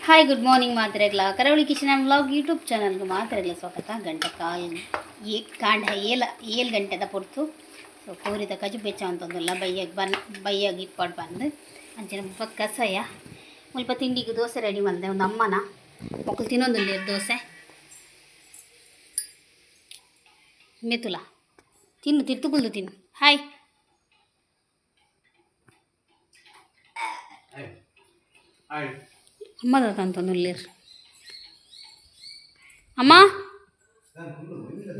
Hi good morning ಮಾತ್ರೆಗ್ಲ ಕರಾವಳಿ kitchen and vlog YouTube ಚಾನಲ್ಗೆ ಮಾತ್ರೆಗ್ಲ ಸ್ವಾಗತ. ಗಂಟೆ ಕಾಂಡ ಏಳು ಗಂಟೆದ ಪೊರ್ತು ಸೊ ಕೋರಿದ ಕಜು ಬೆಚ್ಚ ಅಂತಂದಿಲ್ಲ ಬೈಯಾಗಿ ಇಟ್ಪಾಡು ಬಂದು ಅಂಚಿನ ಮುಲ್ಪ ಕಸಾಯ ಮುಲ್ಪ ತಿಂಡಿಗೆ ದೋಸೆ ರೆಡಿ ಮಾಡಿದೆ. ಒಂದು ಅಮ್ಮನ ಮಕ್ಕಳು ತಿನ್ನೊಂದಿಲ್ಲ ದೋಸೆ ಮೆತುಲ ತಿನ್ನು ತಿರ್ತುಗುಲ್ದು ತಿನ್ನು. ಹಾಯ್ ಅಮ್ಮದ ತಂತಂದಿಲ್ಲ ಅಮ್ಮ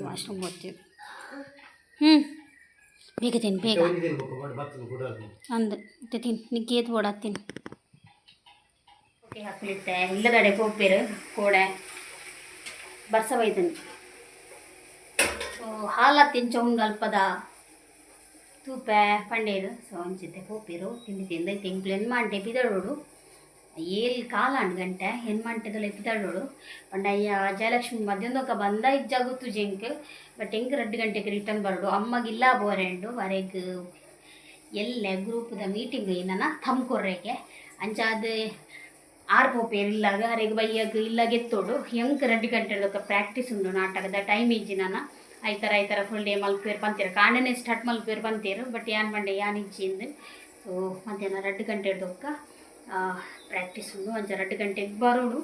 ವಾಶ್ರೂಮ್ ಹೋಗ್ತೀವಿ. ಬೇಗ ತಿನ್ನು ಬೇಗ ಅಂದು ತಿನ್ನು ನಿಗ್ಗೆ ಎದ್ದು ಓಡಾಡ್ತೀನಿ. ಹಾಕಲಿತ್ತೆ ಇಲ್ಲದಡೆ ಪೋಪೇರು ಕೋಡೆ ಬರ್ಸ ಒಯ್ದನು ಸೊ ಹಾಲು ತಿಂಚೊಂದು ಅಲ್ಪದ ತೂಪ ಪಂಡೇರು ಸೊ ಅಂಚಿತ್ತೆ ಪೋಪೇರು ತಿಂಡಿ ತಿಂದ ತಿಂಗಳು ಹೆಣ್ಮಾಂಟೆ ಬಿದಳೋಡು ಏಳು ಕಾಲಾಂಡು ಗಂಟೆ ಹೆಣ್ಮಾಂಟೆದಲ್ಲ ಎತ್ತಿದಾಳೋಡು ಪಂಡಯ್ಯ ಜಯಲಕ್ಷ್ಮಿ ಮಧ್ಯಾಹ್ನಕ್ಕ ಬಂದ ಇಜ್ಜಾಗುತ್ತು ಜೆಂಕ್ ಬಟ್ ಹೆಂಗೆ 2 ಗಂಟೆಗೆ ರಿಟರ್ನ್ ಬರೋಡು ಅಮ್ಮಗಿಲ್ಲ ಬೋರೆಂಡು ವರೆಗೆ ಎಲ್ಲೆ ಗ್ರೂಪ್ದ ಮೀಟಿಂಗ್ ಏನನ ತಮ್ಕೊರ್ರೆಗೆ ಅಂಚಾದ ಆರು ಪೋಪೇರು ಇಲ್ಲಾಗ ಅರೆಗೆ ಬೈಯಾಗ ಇಲ್ಲಾಗ ಎತ್ತೋಡು ಹೆಂಗೆ 2 ಗಂಟೆದಕ್ಕ ಪ್ರಾಕ್ಟೀಸ್ ಉಂಡು ನಾಟಕದ ಟೈಮ್ ಇಜ್ಜಿನ ಐತರ ಫುಲ್ ಡೇ ಮಲ್ಪೇರು ಪಂತೀರು ಕಾಂಡನೇ ಸ್ಟಾರ್ಟ್ ಮಲ್ಪೇರು ಪಂತೀರು ಬಟ್ ಯಾನ್ ಬಂಡೆ ಯಾನ್ ಇಜ್ಜಿಂದು ಸೊ ಮಧ್ಯಾಹ್ನ 2 ಗಂಟೆದಕ್ಕ ಪ್ರಾಕ್ಟೀಸ್ ಉಂಡು ಅಂಚ 2 ಗಂಟೆಗೆ ಬರೋಡು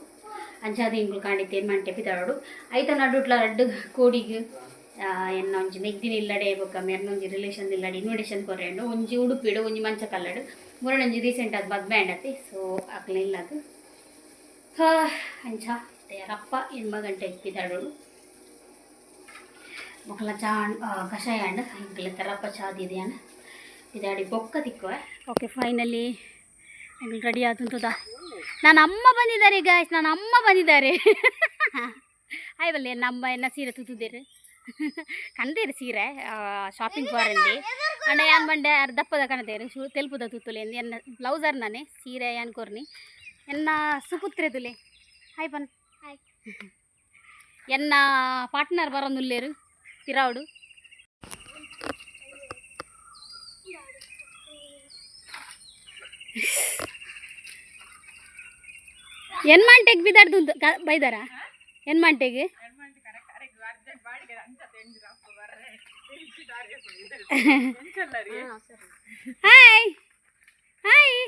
ಅಂಚಾದ ಇಂಗ್ಳು ಕಾಣಿತ್ತೆ ಏನು ಮಂಟೆ ಬಿದ್ದಾಡೋಡು ಐತ ನಡುಟ್ಲ 2 ಕೋಡಿಗೆ ಎನ್ನ ಒಂಜಿ ನೆಗ್ದಿನ ಇಲ್ಲಡೆ ಬೊಕ್ಕ ಮೆರ್ನೊಂಜಿ ರಿಲೇಷನ್ ಇಲ್ಲಡೆ ಇನ್ವಿಟೇಷನ್ ಕೊರೆಂಡು ಒಂಜಿ ಉಡುಪಿಡು ಒಂಜಿ ಮಂಚ ಕಲ್ಲಡು ಮೂರನೊಂಜಿ ರೀಸೆಂಟ್ ಅದು ಮದ್ವೆ ಆಂಡತಿ ಸೊ ಅಕ್ಲ ಇಲ್ಲದು ಅಂಚ ರಪ್ಪ 8 ಗಂಟೆಗೆ ಬಿದ್ದಾಡೋಡು ಮಕ್ಕಳ ಚಾ ಕಷಾಯ ಅಂಡ್ ಇಂಕ್ಲೆ ರಪ್ಪ ಚಾದಿದೆಯಾನ ಬಿದ್ದಾಡಿ ಬೊಕ್ಕ ತಿಕ್ಕುವ. ಓಕೆ ಫೈನಲಿ ರೆಡಿ ಆದಂತದ ನನ್ನ ಅಮ್ಮ ಬಂದಿದ್ದಾರೆ ಗಾಯ್ಸ್, ನನ್ನ ಅಮ್ಮ ಬಂದಿದ್ದಾರೆ. ಆಯ್ವಲ್ಲ ಎನ್ನ ಸೀರೆ ತುತ್ತುದೇರು ಕಂಡೇರು ಸೀರೆ ಶಾಪಿಂಗ್ ಬಾರಲ್ಲಿ ಅಂಡ ಯಾನ್ ಬಂಡೆ ದಪ್ಪದ ಕಣದೇರು ತೆಲುಪುದ ತುತ್ತುಲೆ ಎನ್ನ ಬ್ಲೌಸರ್ ನಾನೇ ಸೀರೆ ಯಾನ್ ಕೊರ್ನಿ ಎನ್ನ ಸುಪುತ್ರೆ ತುಲೆ. ಹಾಯ್ ಬನ್ ಹಾಯ್ ಎನ್ನ ಪಾರ್ಟ್ನರ್ ಬರೋನುಲ್ಲೇರು ತಿರಾವುಡು ಎನ್ಮಾಂಟೆಗೆ ಬಿದ್ದಾಡ್ದು ಬೈದಾರ ಎನ್ಮಾಂಟೆಗೆ ಹಾಯ್ ಹಾಯ್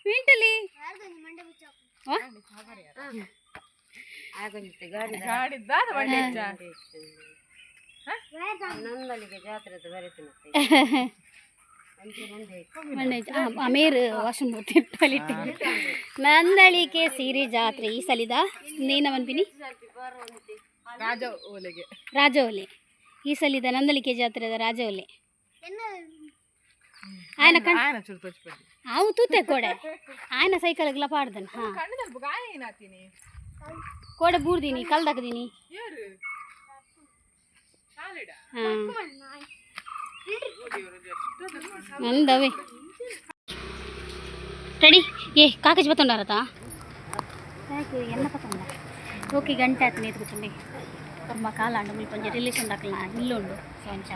ವಿಂಟಲಿ ಅಮೇರ್ ವಾಶ್ರೂಮ್ ಟಾಯ್ಲೆಟ್ ನಂದಳಿಕೆ ಸೀರೆ ಜಾತ್ರೆ ಈ ಸಲಿದ ನೇನ ಬಂದಿನಿ ರಾಜವಲೆ ಈ ಸಲಿದ ನಂದಳಿಕೆ ಜಾತ್ರೆದ ರಾಜವಲೆ ಆಯ್ನ ಅವು ತೂತೆ ಕೋಡೆ ಆಯ್ನ ಸೈಕಲ್ಗೆಲ್ಲ ಪಾಡ್ದನ್ ಹಾ ಕೋಡೆ ಬೂರ್ದೀನಿ ಕಲ್ದಾಕದೀನಿ ನಂದವೆ ರೆಡಿ ಏ ಕಾಕಜ್ ಬತ್ತೊಂಡಾರತಾ ಎನ್ನ ಪತ್ತೊಂಡ ಓಕೆ ಗಂಟೆ ಆಯ್ತು ನೇತು ಕೂತ್ಕೊಂಡೆ ಕರ್ಮ ಕಾಲ ಅಂಡು ಮುಲ್ಪ ಒಂಜಿ ರಿಲೇಷನ್ ದಾಖಲ ಇಲ್ಲುಂಡು ಸೊ ಅಂಚ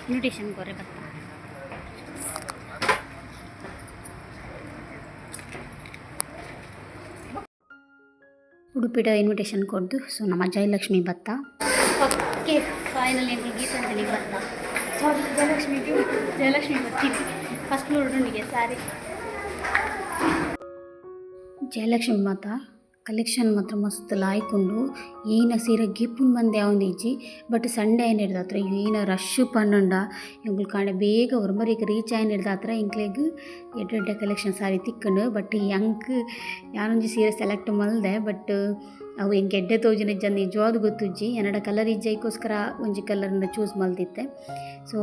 ಇನ್ವಿಟೇಷನ್ ಕೊರೆ ಬತ್ತ ಉಡುಪಿಡ ಇನ್ವಿಟೇಷನ್ ಕೊಡ್ದು ಸೊ ನಮ್ಮ ಜಯಲಕ್ಷ್ಮಿ ಬತ್ತ. ಓಕೆ ಫೈನಲಿ ಗೀತಾಂಜಲಿ ಬತ್ತ ಸಾರಿ ಜಯಲಕ್ಷ್ಮಿ ಬರ್ತಿದ್ವಿ ಫಸ್ಟ್ ಫ್ಲೋರ್ನಿಗೆ ಸಾರಿ ಜಯಲಕ್ಷ್ಮಿ ಮಾತಾ ಕಲೆಕ್ಷನ್ ಮಾತ್ರ ಮಸ್ತ್ ಲಾಯ್ಕೊಂಡು ಈನ ಸೀರೆ ಗಿಪ್ಪುನ್ ಬಂದೆ ಅವನು ಇಜ್ಜಿ ಬಟ್ ಸಂಡೇ ಏನು ಹಿಡ್ದ ಹತ್ರ ಈನ ರಶ್ ಪನ್ನೊಂಡ ಇವ್ಗಳು ಕಾಣೆ ಬೇಗ ಹೊರಮರಿಗೆ ರೀಚ್ ಆಯ್ನ ಹಿಡ್ದ ಹತ್ರ ಇಂಕ್ಲೆಗ್ ಎಡ್ಡೆ ಕಲೆಕ್ಷನ್ ಸಾರಿ ತಿಕ್ಕಂಡು ಬಟ್ ಯಂಕ್ ಯಾನೊಂಜಿ ಸೀರೆ ಸೆಲೆಕ್ಟ್ ಮಲ್ದೆ ಬಟ್ ಅವು ಹೆಂಗೆ ಗೆಡ್ಡೆ ತೋಜಿನ ಜನ ನಿಜವಾದ ಗೊತ್ತುಜ್ಜಿ ಎನ್ನಡ ಕಲರ್ ಇಜ್ಜೈಕೋಸ್ಕರ ಒಂಜಿ ಕಲರ್ನ ಚೂಸ್ ಮಲ್ತಿತ್ತೆ. ಸೊ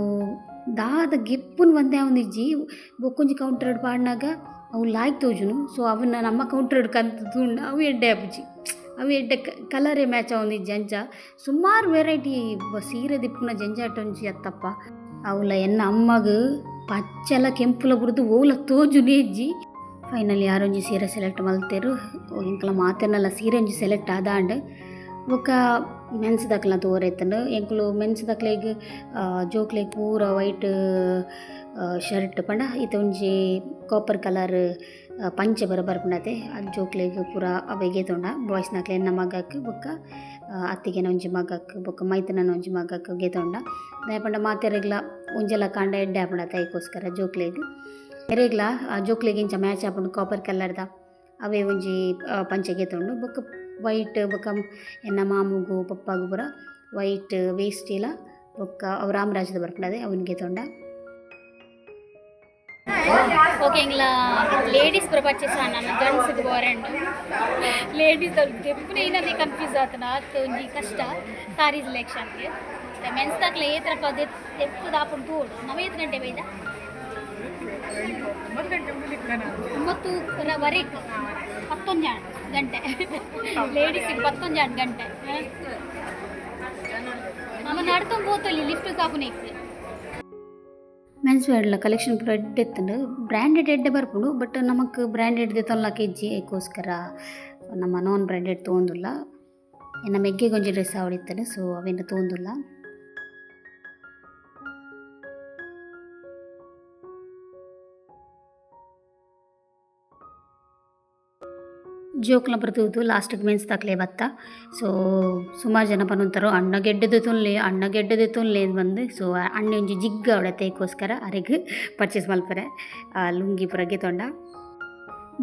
ದಾದ ಗೆಪ್ಪುನು ಒಂದೇ ಅವನಿಜ್ಜಿ ಬೊಕ್ಕೊಂಜಿ ಕೌಂಟರ್ಡ್ ಪಾಡಿನಾಗ ಅವು ಲಾಯ್ಕ್ ತೋಜುನು. ಸೊ ಅವನ್ನ ನಮ್ಮ ಕೌಂಟರ್ಡ್ ಕಂತು ತೂಂಡ ಅವು ಎಡ್ಡೆ ಆಪುಜಿ, ಅವು ಎಡ್ಡೆ ಕಲರೇ ಮ್ಯಾಚ್ ಅವನಿಜ್ಜಿ ಅಂಚ ಸುಮಾರು ವೆರೈಟಿ ಸೀರೆ ದಿಪ್ಪುನ ಜಂಜಾಟ ಒಂಜಿ ಅತ್ತಪ್ಪ. ಅವಳ ಎನ್ನ ಅಮ್ಮಗ ಪಚ್ಚೆಲ್ಲ ಕೆಂಪುಲ ಬುಡ್ದು ಓಲ ತೋಜುನೇ ಇಜ್ಜಿ. ಫೈನಲಿ ಯಾರೊಂಜಿ ಸೀರೆ ಸೆಲೆಕ್ಟ್ ಮಲ್ತೇರು. ಎಂಕಲ ಮಾತೇನಲ್ಲ ಸೀರೆ ಒಂಜಿ ಸೆಲೆಕ್ಟ್ ಆದಾಂಡ್ ಬೊಕ್ಕ ಮೆನ್ಸ್ ದಕ್ಲ ತೋರೆತ್ತಂಡು. ಎಂಕುಲು ಮೆನ್ಸ್ ದಕ್ಲೆಗ್ ಜೋಕ್ಲೆಗ್ ಪೂರ ವೈಟ್ ಶರ್ಟ್ ಪಂಡ ಈತ ಒಂಜಿ ಕಾಪರ್ ಕಲರ್ ಪಂಚೆ ಬರ್ಪುಂಡತೆ ಅದು ಜೋಕ್ಲೆಗ್ ಪೂರ ಅವೆಗೆ ತೊಂಡ. ಬಾಯ್ಸ್ ನಕ್ಲೆ ಎನ್ನ ಮಗಕ್ಕೆ ಬೊಕ್ಕ ಅತ್ತಿಗೆನ ಒಂಜಿ ಮಗಕ್ಕೆ ಬೊಕ್ಕ ಮೈತನನ ಒಂಜಿ ಮಗಕ್ಕೆ ಗೆತೊಂಡ. ದಾಯಪಂಡ ಮಾತೆರೆಗ್ಲ ಒಂಜೆಲ್ಲ ಕಾಂಡ ಎಡ್ಡೆ ಆಪುಂಡತೆ ಐಕೋಸ್ಕರ ಜೋಕ್ಲೆಗ್ ಎರೆಗ್ಲ ಜೋಕ್ಲೆಗ್ ಇಂಚ ಮ್ಯಾಚ್ ಆಪುಂಡು ಕಾಪರ್ ಕಲರ್ದ ಅವೇ ಒಂಜಿ ಪಂಚೆ ಗೆತೊಂಡು. ಬೊಕ್ಕ ವೈಟ್ ಬೊಕ್ಕ ಎನ್ನ ಮಾಮುಗು ಪಪ್ಪಾಗು ಪೂರ ವೈಟ್ ವೇಸ್ಟ್ ಇಲ್ಲ ಬೊಕ್ಕ ಅವು ರಾಮರಾಜದ ಬರ್ಪುಂಡದೆ ಅವನಿಗೆ ಗೆತೊಂಡ. ಓಕೆ ಇಂಗ್ಲ ಲೇಡೀಸ್ ಪೂರ ಪರ್ಚೇಸ್ ನಾನು ಜೆಂಟ್ಸ್ಗೆ ಬೋರೆಂಡು ಲೇಡೀಸ್ ದೆಪ್ಪುನ ಏನದು ಕನ್ಫ್ಯೂಸ್ ಆತನ ಅದು ಒಂಜಿ ಕಷ್ಟ ಸಾರಿ ಸಿಲೆಕ್ಷನ್ಗೆ. ಮೆನ್ಸ್ ದಾಕ್ಲೆ ಏತ್ರಪ್ಪ ದೆಪ್ಪು ದಾಪುಂಡು ತೋಡು ನಾವು 8 ಗಂಟೆ ಬೈದ 9:00ವರೆಗೆ 11 ಗಂಟೆ ಲೇಡೀಸಿಗೆ 11 ಗಂಟೆ ನಮ್ಮ ನಡ್ಕೊಂಡು ಹೋತಲ್ಲಿ ಲಿಫ್ಟ್ ಕಾಪುನಿಕ್ಕೆ. ಮೆನ್ಸ್ ವೇರ್ಲ ಕಲೆಕ್ಷನ್ ಪೂರ ಎಡ್ಡೆ ಎತ್ತಂಡು ಬ್ರ್ಯಾಂಡೆಡ್ ಎಡ್ಡೆ ಬರ್ಪುಂಡು. ಬಟ್ ನಮಕ್ ಬ್ರ್ಯಾಂಡೆಡ್ ತೊಲ್ಲ ಕೆಜಿ ಐಕೋಸ್ಕರ ನಮ್ಮ ನಾನ್ ಬ್ರ್ಯಾಂಡೆಡ್ ತೊಗೊಂದುಲ್ಲ. ಎನ್ನ ಮೆಗ್ಗೆಗೆ ಒಂಜಿ ಡ್ರೆಸ್ ಆವಡಿತ್ತಂಡು ಸೊ ಅವೇನು ತೊಗೊಂದುಲ್ಲ. ಜೋಕ್ಲ ಬರ್ತದ್ದು ಲಾಸ್ಟಿಗೆ ಮೆನ್ಸ್ ತಕ್ಲೆ ಬತ್ತ. ಸೊ ಸುಮಾರು ಜನ ಬಂತಾರೆ ಅಣ್ಣ ಗೆಡ್ಡೆದು ತೊನ್ಲೆ ಬಂದು. ಸೊ ಅಣ್ಣ ಒಂಜಿ ಜಿಗ್ಗ ಅವಡತೆಗೋಸ್ಕರ ಅರೆಗೆ ಪರ್ಚೇಸ್ ಮಲ್ಪರೆ ಲುಂಗಿ ಪುರಗೆ ತೊಂಡ.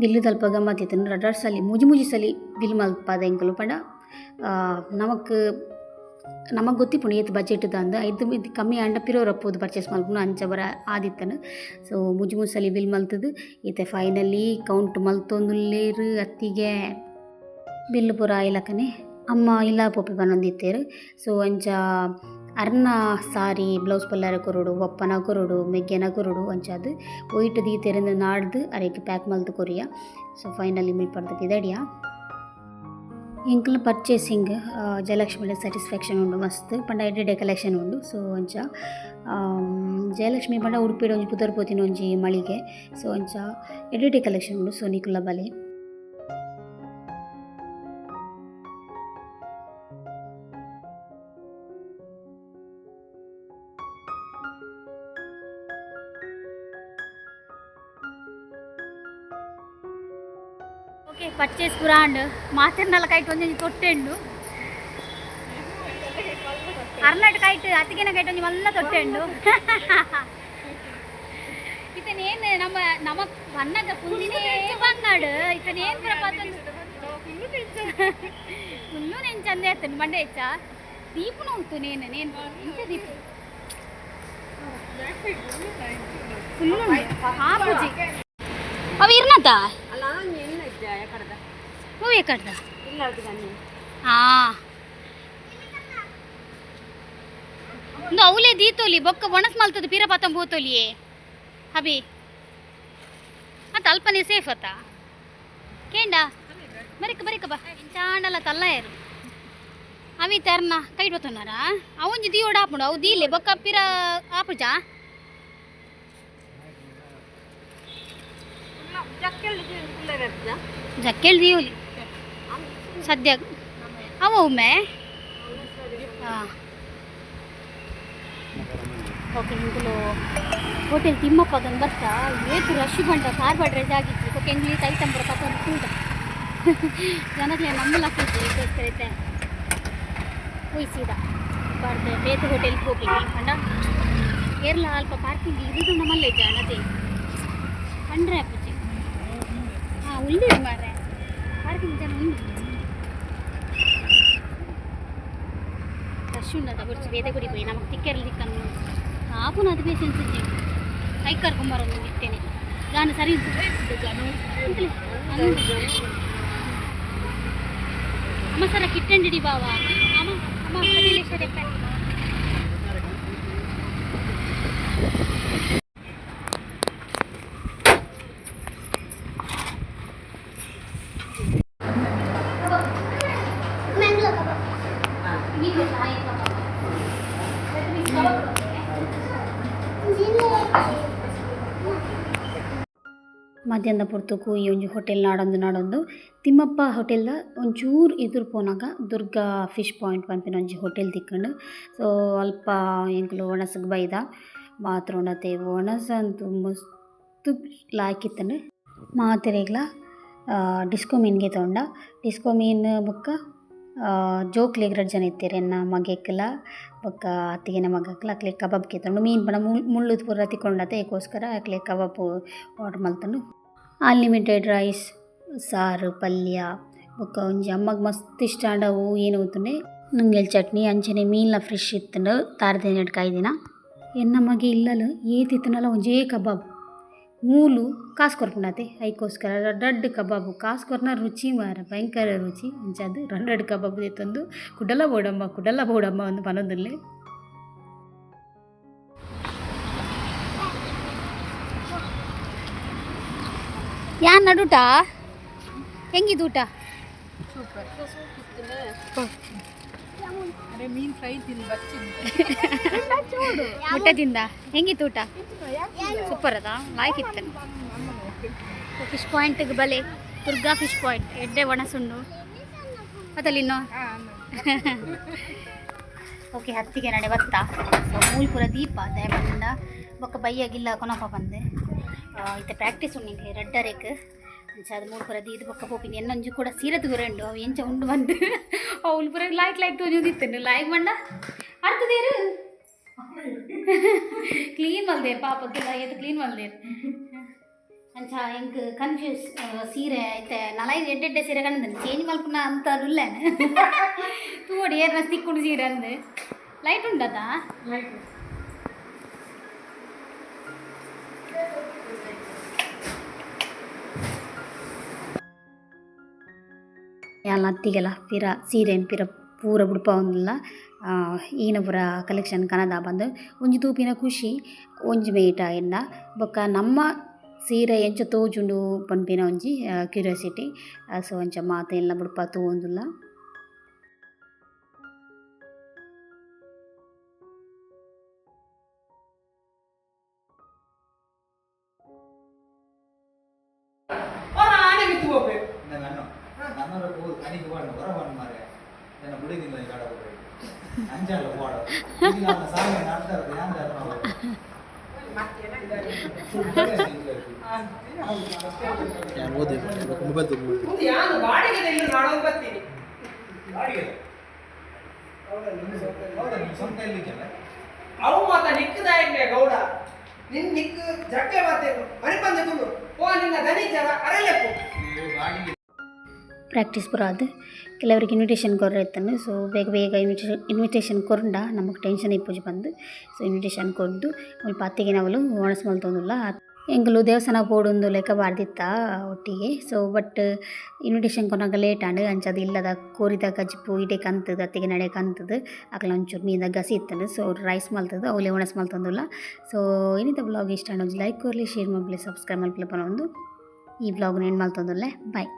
ಬಿಲ್ಲು ತಲ್ಪ ಗಮ್ಮತ್ತಿತ್ತು. ರಡರ್ ಸಲಿ ಮುಜಿ ಸಲಿ ಬಿಲ್ ಮಲ್ಪದ ಎಂಕಲು ಪಂಡ ನಮಗೆ ಗೊತ್ತಿಪ್ಪುಂಡು ಏತ್ ಬಜೆಟ್ ಅಂದು ಐದು ಇದು ಕಮ್ಮಿ ಅಂಡ ಪಿರೋರಪ್ಪೋದು ಪರ್ಚೇಸ್ ಮಲ್ಪುನು ಅಂಚ ಬರ ಆದಿತ್ತನು. ಸೊ ಮುಜಿ ಸಲಿ ಬಿಲ್ ಮಲ್ತದು ಈತೆ ಫೈನಲಿ ಕೌಂಟ್ ಮಲ್ತೊಂದುಲ್ಲೇರು ಅತ್ತಿಗೆ ಬಿಲ್ಲು ಪೂರ ಇಲಕನೆ ಅಮ್ಮ ಇಲ್ಲ ಪೊಪ್ಪಿ ಬನ್ನೊಂದಿತ್ತೇರು. ಸೊ ಅಂಚ ಅರ್ನ ಸಾರಿ ಬ್ಲೌಸ್ ಪಲ್ಲರ ಕೊರೋಡು ಒಪ್ಪನ ಕೊರೋಡು ಮೆಗ್ಗೆನ ಕೊರೋಡು ಅಂಚದು ಒಯ್ಟ್ ದೀತೆರಿಂದ ನಾಡ್ದು ಅರೆಗೆ ಪ್ಯಾಕ್ ಮಲ್ತು ಕೊರಿಯ. ಸೊ ಫೈನಲಿ ಮೀಪಡ್ದು ಇದಡಿಯ ಎಂಕಲ್ ಪರ್ಚೇಸಿಂಗ್ ಜಯಲಕ್ಷ್ಮಿ ಸ್ಯಾಟಿಸ್ಫ್ಯಾಕ್ಷನ್ ಉಂಡು ಮಸ್ತ್ ಪಂಡ ಎಡ್ಡೆ ಕಲೆಕ್ಷನ್ ಉಂಡು. ಸೊ ಅಂಚ ಜಯಲಕ್ಷ್ಮಿ ಪಂಡ ಉಡುಪಿಡ್ ಒಂಜಿ ಪುದರ್ ಪೋತಿನ ಒಂಜಿ ಮಳಿಗೆ. ಸೊ ಅಂಚ ಎಡ್ಡೆ ಕಲೆಕ್ಷನ್ ಉಂಡು. ಸೊ ನಿಕುಲ ಬಲೆ ಓಕೆ ಪರ್ಚೇಸ್ ಪುರಾಂಡ್ ಮಾತೆರ್ನಲ್ಲ ಕೈಟ್ ಒಂಜಿ ತೊಟ್ಟೆಂಡು ಅರ್ನಾಟ ಕೈಟ್ ಅತ್ತಿಗೆನ ಕೈಟ್ ಒಂಜಿ ಮಲ್ಲ ತೊಟ್ಟೆಂಡು ಇತನೇನು ನಮ್ಮ ಬಣ್ಣದ ಪುಂದಿನೇ ಬಣ್ಣಾಡು ಇತನೇನು ಪುರ ಪತ್ತೊಂದು ಫುಲ್ಲು ನೆನ್ ಚಂದ ಇರ್ತೇನೆ ಮಂಡೆ ಹೆಚ್ಚ ದೀಪನ ಉಂಟು ನೇನು ಇಂಚ ದೀಪ ಫುಲ್ಲು ಹಾ ಪೂಜಿ ಅವ ಇರ್ನತ ಹೂವು ಎಕ್ಕಡ್ದ ಹಾಂ ಒಂದು ಅವಲೇ ದೀತೋಲಿ ಬೊಕ್ಕ ಒಣಸ್ ಮಲ್ತದ ಪೀರ ಪತ್ತಂ ಬೋತೋಲಿಯೇ ಹಬಿ ಅದು ಅಲ್ಪನೇ ಸೇಫ್ ಅತ್ತ ಕೇಂಡ ಬರಿಕ ಬಾ ಚಾಂಡಲ ತಲ್ಲಾಯರು ಅವಿ ತರ್ನ ಕೈಟ್ ಬತ್ತನಾರ ಅವೊಂಜಿ ದೀವೋಡು ಆಪುಂಡು ಅವು ದೀಲೆ ಬೊಕ್ಕ ಪೀರ ಆಪುಜಾ ಜಕ್ಕೆಳ್ ದೀವಲಿ ಸದ್ಯ ಅವ ಒಮ್ಮೆ ಹಾಂ ಓಕೆ ಇಂಕಲು ಹೋಟೆಲ್ ತಿಮ್ಮಪ್ಪಗನ್ ಬರ್ತಾ ಏತು ರಶ್ ಬಂಡ ಕಾರ್ಬಾಡ್ ರೆಜ್ ಆಗಿತ್ತು ಓಕೆ ಇಂಗ್ಲೀಷ್ ಐಟಮ್ ಬರ ಪಕ್ಕ ಕೂಡ ಜನಕ್ಕೆ ನಮ್ಮಲಾಕಿತ್ತು ಕರೀತೆ ಹೋಯ್ಸಿದ ಬರ್ದೆ ಬೇತು ಹೋಟೆಲ್ಗೆ ಹೋಗಿ ಅಂಡ ಏರ್ಲ ಅಲ್ಪ ಪಾರ್ಕಿಂಗ್ ಇದು ನಮ್ಮಲ್ಲೇ ಜಾಣತೆ ಕಂಡ್ರೆ ಅಪ್ಪಚ್ಚಿ ಹಾಂ ಉಳ್ಳಿ ಮಾರ್ರೆ ಪಾರ್ಕಿಂಗ್ ಜನ ಉಂಟು ರಶ್ ಉಂಡದ ಕೊಡ್ಚಿ ಬೇದೆ ಕುಡಿ ಪೋಯಿ ನಮಗೆ ತಿಕ್ಕೆರಲ್ಲಿ ದಿಕ್ಕನ್ನು ಆಪುನ ಅದು ಪೇಷನ್ಸ್ ಇದ್ದೆ ಕೈ ಕರ್ಕೊಂಬರೋದು ಇರ್ತೇನೆ ನಾನು ಸರಿ ಅಮ್ಮ ಸರ ಕಿಟ್ಟಂಡಿ ಬಾವ ಅಮ್ಮ ಅಮ್ಮ ಕದಿಲೆ ಸರಿಪೆ ಮಧ್ಯಾಹ್ನ ಪುರ್ತಕ್ಕೂ ಈ ಒಂಜಿ ಹೋಟೆಲ್ ನಾಡೊಂದು ತಿಮ್ಮಪ್ಪ ಹೋಟೆಲ್ದ ಒಂಚೂರು ಎದುರು ಪೋನಾಗ ದುರ್ಗಾ ಫಿಶ್ ಪಾಯಿಂಟ್ ಪನ್ಪಿನ ಒಂಜಿ ಹೋಟೆಲ್ ತಿಕ್ಕಂಡು ಸೊ ಅಲ್ಪ ಎಂಕುಲು ಒಣಸಗ್ ಬೈದ ಮಾತ್ರೋಂಡತೆ ಒಣಸ ಅಂತೂ ಮಸ್ತ್ ಲಾಯ್ಕಿತ್ತಂಡು ಮಾತೆರೆಗ್ಲ ಡಿಸ್ಕೋ ಮೀನ್ಗೆ ತೊಂಡ ಡಿಸ್ಕೋ ಮೀನ್ ಬೊಕ್ಕ ಜೋಕ್ಲೆ ಎರಡು ಜನ ಇತ್ತೀರಿ ಎನ್ನ ಮಗೆಕ್ಕಲ ಬೊಕ್ಕ ಅತ್ತಿಗೆನ ಮಗಕ್ಕಲ ಅಕ್ಲೆ ಕಬಾಬ್ ಕೇತಂಡು ಮೀನು ಪಂಡ ಮುಳ್ಳುದು ಪೂರ ತಿಕ್ಕೊಂಡತೆ ಏಕೋಸ್ಕರ ಅಕ್ಲೆ ಕಬಾಬ್ ಆರ್ಡ್ರ್ ಮಲ್ತಂಡು ಅನ್ಲಿಮಿಟೆಡ್ ರೈಸ್ ಸಾರು ಪಲ್ಯ ಬೊಕ್ಕ ಒಂಜಿ ಅಮ್ಮಗೆ ಮಸ್ತ್ ಇಷ್ಟ ಆಂಡವು ಏನು ಹೋತುಂಡೆ ನುಂಗೆಲ್ ಚಟ್ನಿ ಅಂಚನೆ ಮೀನ್ಲ ಫ್ರೆಶ್ ಇತ್ತಂಡು ತಾರದಿನ ಕಾಯ್ದಿನ ಎನ್ನ ಮಗೆ ಇಲ್ಲಲು ಏತಿತ್ತನಲ್ಲ ಒಂಜೇ ಕಬಾಬ್ ಮೂಲು ಕಾಸು ಕೊರ್ಪುಂಡತೆ ಐಕೋಸ್ಕರ ರಡ್ಡ್ ಕಬಾಬು ಕಾಸು ಕೊರ್ನ ರುಚಿ ಮಾರ ಭಯಂಕರ ರುಚಿ ಅಂಚದು ರಡ್ಡ್ ಕಬಾಬ್ ತೆತ್ತೊಂದು ಕುಡಲ ಬೋಡಮ್ಮ ಒಂದು ಪನೊಂದುಲ್ಲೆ ಯಾನ್ ನಡುಟ ಹೆಂಗಿದು ಊಟ ಸೂಪರ್ ಅರೆ ಮೀನು ಫ್ರೈ ತಿಂದು ಊಟ ತಿಂದ ಹೆಂಗಿತ್ತು ಊಟ ಸೂಪರ್ ಅದ ಲಾಯ್ಕಿತ್ತು ಫಿಶ್ ಪಾಯಿಂಟ್ಗೆ ಬಲೆ ದುರ್ಗಾ ಫಿಶ್ ಪಾಯಿಂಟ್ ಎಡ್ಡೆ ಒಣಸುಂಡು ಅದಲ್ಲಿನ್ನೋ ಓಕೆ ಹತ್ತಿಗೆ ನಡೆ ಬತ್ತ ಸೊ ಮೂಲ್ಪುರ ದೀಪ ದಯಮಂಡ ಬೊಕ್ಕ ಬಯ್ಯಾಗಿಲ್ಲ ಕೊನಪ್ಪ ಬಂದೆ ಇತ್ತೆ ಪ್ರಾಕ್ಟೀಸ್ ಉಂಡಿಗೆ ರಡ್ಡರೇಕ್ ಅದು ಮೂಲ್ಪುರ ದೀದು ಬೊಕ್ಕ ಪೋಪಿನಿ ಎನ್ನೊಂಜು ಕೂಡ ಸೀರತ್ ಗುರಂಡು ಅವು ಎಂಚ ಉಂಡು ಬಂದು ಅವ್ಲು ಪುರ ಲಾಯ್ಕ್ ತೋಜುದಿತ್ತೇನು ಲಾಯ್ಕ್ ಬಂಡ ಅರ್ಥದೇರು ಕ್ಲೀನ್ ಮಲ್ದೇರು ಪಾಪಕ್ಕೆಲ್ಲ ಎದ್ದು ಕ್ಲೀನ್ ಮಲ್ದೇರು ಅಂಚ ಹೆಂಗ್ ಕನ್ಫ್ಯೂಸ್ ಸೀರೆ ಐತೆ ನಲೈದು ಎಡ್ಡೆಡ್ಡೆ ಸೀರೆ ಕಂಡು ಚೇಂಜ್ ಮಲ್ಪುನ ಅಂತ ರುಲ್ಲೇನೆ ತೂಡಿ ಏರ್ನ ತಿಕ್ಕೊಂಡು ಸೀರೆ ಅಂದು ಲೈಟ್ ಉಂಡದ ಎಲ್ಲ ಅತ್ತಿಗೆಲ್ಲ ಪಿರ ಸೀರೆನ್ ಪಿರ ಪೂರ ಬುಡ್ಪ ಒಂದಿಲ್ಲ ಈನ ಪೂರ ಕಲೆಕ್ಷನ್ ಕನದ ಬಂದು ಒಂಜಿ ತೂಪಿನ ಖುಷಿ ಒಂಜಿ ಮೇಟ ಎನ್ನ ಬೊಕ್ಕ ನಮ್ಮ ಸೀರೆ ಎಂಚ ತೋಜುಂಡು ಪನ್ಪಿನ ಒಂಜಿ ಕ್ಯೂರಿಯಾಸಿಟಿ ಸೊ ಅಂಚ ಮಾತ ಎಲ್ಲ ಬುಡ್ಪ ತೂವೊಂದುಲ್ಲ ಅವು ಮಾತ ನಿಕ್ಕದಾಯ ಗೌಡ ನಿನ್ ನಿಕ್ಕ ಜಕ್ಕೆ ಮಾತೆ ಮನೆ ಬಂದು ಓ ನಿನ್ನ ದನಿ ಜರ ಅರಲೆಪ್ಪು ಪ್ರಾಕ್ಟೀಸ್ ಪೂರ ಅದು ಕೆಲವರಿಗೆ ಇನ್ವಿಟೇಷನ್ ಕೊರ್ರೆತ್ತನು ಸೊ ಬೇಗ ಇನ್ವಿಟೇಷನ್ ಕೊರಂಡ ನಮಗೆ ಟೆನ್ಷನ್ ಇಪ್ಪುಜಿ ಬಂದು ಸೊ ಇನ್ವಿಟೇಷನ್ ಕೊದ್ದು ಸ್ವಲ್ಪ ಅತ್ತಿಗೆ ನಾವಲು ಒಣಸ್ ಮಲ್ತೊಂದುಲ್ಲ ಎಂಕಲು ದೇವಸ್ಥಾನ ಪೋಡೊಂದು ಲೆಕ್ಕ ಬಾರ್ದಿತ್ತ ಒಟ್ಟಿಗೆ ಸೊ ಬಟ್ ಇನ್ವಿಟೇಷನ್ ಕೊನಾಗ ಲೇಟ್ ಆಂಡ್ ಅಂಚದು ಇಲ್ಲದ ಕೋರಿದ ಕಜಿಪು ಇಡೆ ಕಂತದು ಅತ್ತಿಗೆ ನಡೆ ಕಂತದು ಅಕ್ಲ ಒಂಚೂರು ಮೀನ ಗಸಿ ಇತ್ತನು ಸೊ ರೈಸ್ ಮಲ್ತದು ಅವಲೆ ಒಣಸ್ ಮಲ್ತೊಂದುಲ್ಲ ಸೊ ಏನಿದೆ ಬ್ಲಾಗ್ ಇಷ್ಟ ಒಂದು ಲೈಕ್ ಕೊರಲಿ ಶೇರ್ ಮಾಡಲಿ ಸಬ್ಸ್ಕ್ರೈಬ್ ಮಲ್ಪಲೆ ಒಂದು ಈ ಬ್ಲಾಗ್ನ ಏನು ಮಲ್ತೊಂದುಲ್ಲೆ ಬಾಯ್.